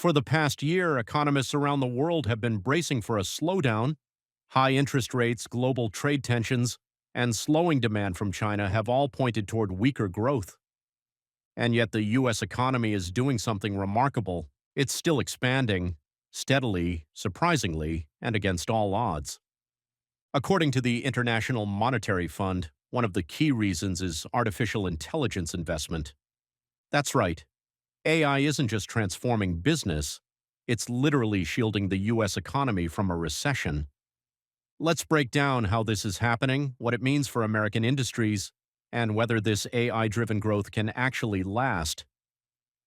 For the past year, economists around the world have been bracing for a slowdown. High interest rates, global trade tensions, and slowing demand from China have all pointed toward weaker growth. And yet the U.S. economy is doing something remarkable. It's still expanding, steadily, surprisingly, and against all odds. According to the International Monetary Fund, one of the key reasons is artificial intelligence investment. That's right. AI isn't just transforming business, it's literally shielding the U.S. economy from a recession. Let's break down how this is happening, what it means for American industries, and whether this AI-driven growth can actually last.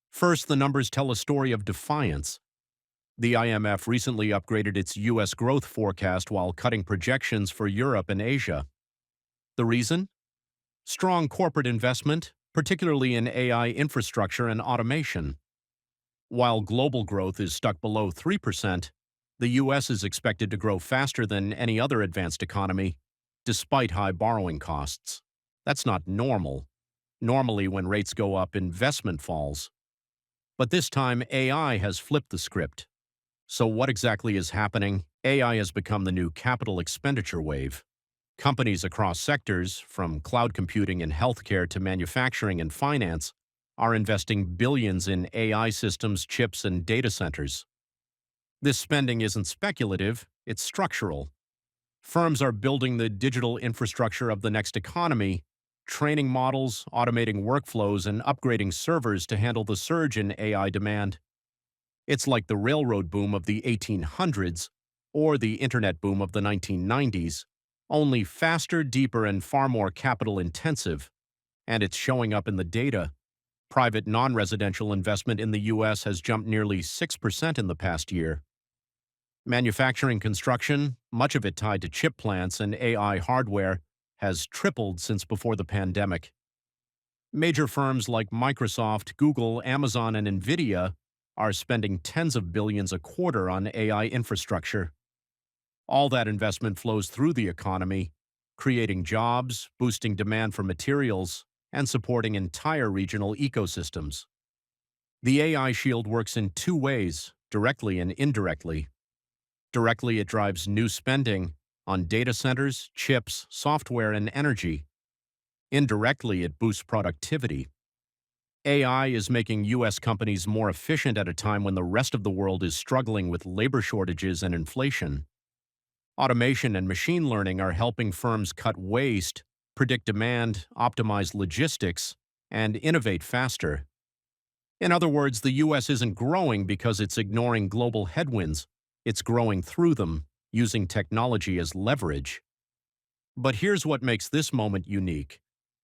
First, the numbers tell a story of defiance. The IMF recently upgraded its U.S. growth forecast while cutting projections for Europe and Asia. The reason? Strong corporate investment, particularly in AI infrastructure and automation. While global growth is stuck below 3%, the U.S. is expected to grow faster than any other advanced economy, despite high borrowing costs. That's not normal. Normally, when rates go up, investment falls. But this time, AI has flipped the script. So what exactly is happening? AI has become the new capital expenditure wave. Companies across sectors, from cloud computing and healthcare to manufacturing and finance, are investing billions in AI systems, chips, and data centers. This spending isn't speculative, it's structural. Firms are building the digital infrastructure of the next economy, training models, automating workflows, and upgrading servers to handle the surge in AI demand. It's like the railroad boom of the 1800s or the internet boom of the 1990s, only faster, deeper, and far more capital-intensive. And it's showing up in the data. Private non-residential investment in the U.S. has jumped nearly 6% in the past year. Manufacturing construction, much of it tied to chip plants and AI hardware, has tripled since before the pandemic. Major firms like Microsoft, Google, Amazon, and NVIDIA are spending tens of billions a quarter on AI infrastructure. All that investment flows through the economy, creating jobs, boosting demand for materials, and supporting entire regional ecosystems. The AI shield works in two ways, directly and indirectly. Directly, it drives new spending on data centers, chips, software, and energy. Indirectly, it boosts productivity. AI is making U.S. companies more efficient at a time when the rest of the world is struggling with labor shortages and inflation. Automation and machine learning are helping firms cut waste, predict demand, optimize logistics, and innovate faster. In other words, the U.S. isn't growing because it's ignoring global headwinds. It's growing through them, using technology as leverage. But here's what makes this moment unique.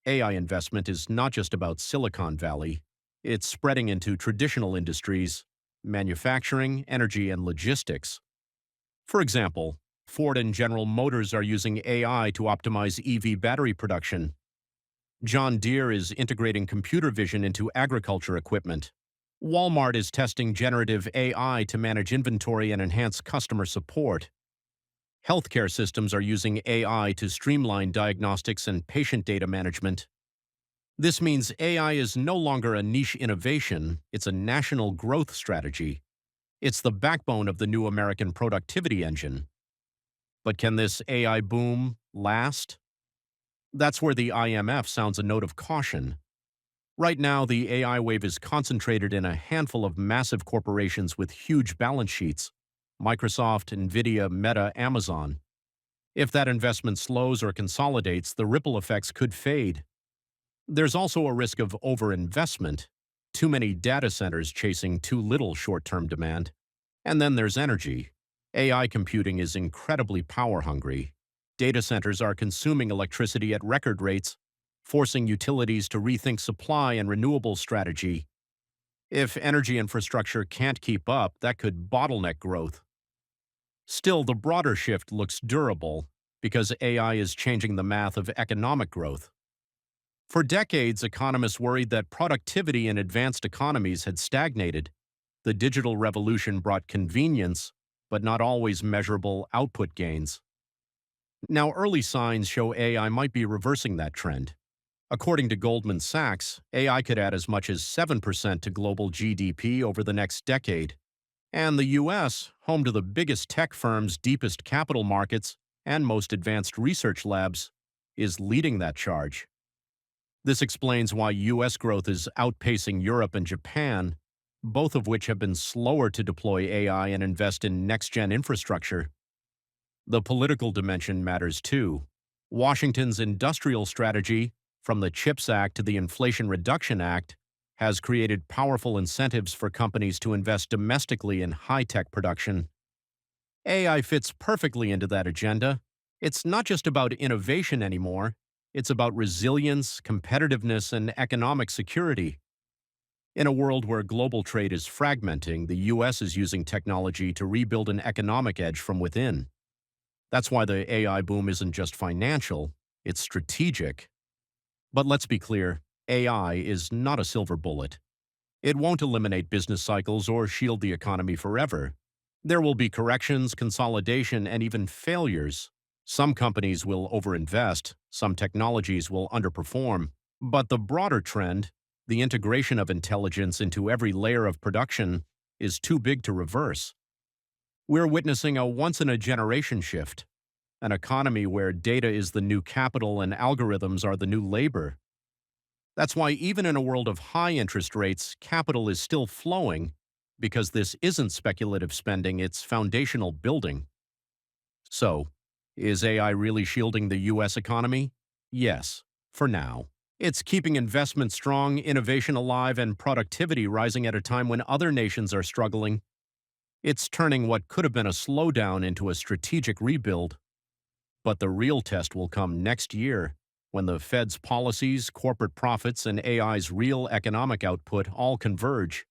AI investment is not just about Silicon Valley. It's spreading into traditional industries, manufacturing, energy, and logistics. For example, Ford and General Motors are using AI to optimize EV battery production. John Deere is integrating computer vision into agriculture equipment. Walmart is testing generative AI to manage inventory and enhance customer support. Healthcare systems are using AI to streamline diagnostics and patient data management. This means AI is no longer a niche innovation, it's a national growth strategy. It's the backbone of the new American productivity engine. But can this AI boom last? That's where the IMF sounds a note of caution. Right now, the AI wave is concentrated in a handful of massive corporations with huge balance sheets: Microsoft, NVIDIA, Meta, Amazon. If that investment slows or consolidates, the ripple effects could fade. There's also a risk of overinvestment, too many data centers chasing too little short-term demand. And then there's energy. AI computing is incredibly power-hungry. Data centers are consuming electricity at record rates, forcing utilities to rethink supply and renewable strategy. If energy infrastructure can't keep up, that could bottleneck growth. Still, the broader shift looks durable because AI is changing the math of economic growth. For decades, economists worried that productivity in advanced economies had stagnated. The digital revolution brought convenience, but not always measurable output gains. Now, early signs show AI might be reversing that trend. According to Goldman Sachs, AI could add as much as 7% to global GDP over the next decade. And the US, home to the biggest tech firms, deepest capital markets, and most advanced research labs, is leading that charge. This explains why US growth is outpacing Europe and Japan, both of which have been slower to deploy AI and invest in next-gen infrastructure. The political dimension matters too. Washington's industrial strategy, from the CHIPS Act to the Inflation Reduction Act, has created powerful incentives for companies to invest domestically in high-tech production. AI fits perfectly into that agenda. It's not just about innovation anymore, it's about resilience, competitiveness, and economic security. In a world where global trade is fragmenting, the US is using technology to rebuild an economic edge from within. That's why the AI boom isn't just financial, it's strategic. But let's be clear, AI is not a silver bullet. It won't eliminate business cycles or shield the economy forever. There will be corrections, consolidation, and even failures. Some companies will overinvest, some technologies will underperform, but the broader trend, the integration of intelligence into every layer of production, is too big to reverse. We're witnessing a once-in-a-generation shift, an economy where data is the new capital and algorithms are the new labor. That's why even in a world of high interest rates, capital is still flowing, because this isn't speculative spending, it's foundational building. So, is AI really shielding the US economy? Yes, for now. It's keeping investment strong, innovation alive, and productivity rising at a time when other nations are struggling. It's turning what could have been a slowdown into a strategic rebuild. But the real test will come next year, when the Fed's policies, corporate profits, and AI's real economic output all converge.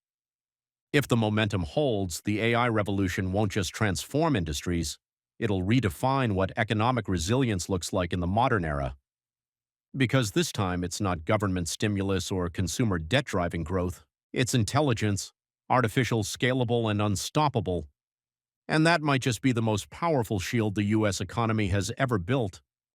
If the momentum holds, the AI revolution won't just transform industries, it'll redefine what economic resilience looks like in the modern era. Because this time it's not government stimulus or consumer debt driving growth, it's intelligence, artificial, scalable, and unstoppable. And that might just be the most powerful shield the US economy has ever built.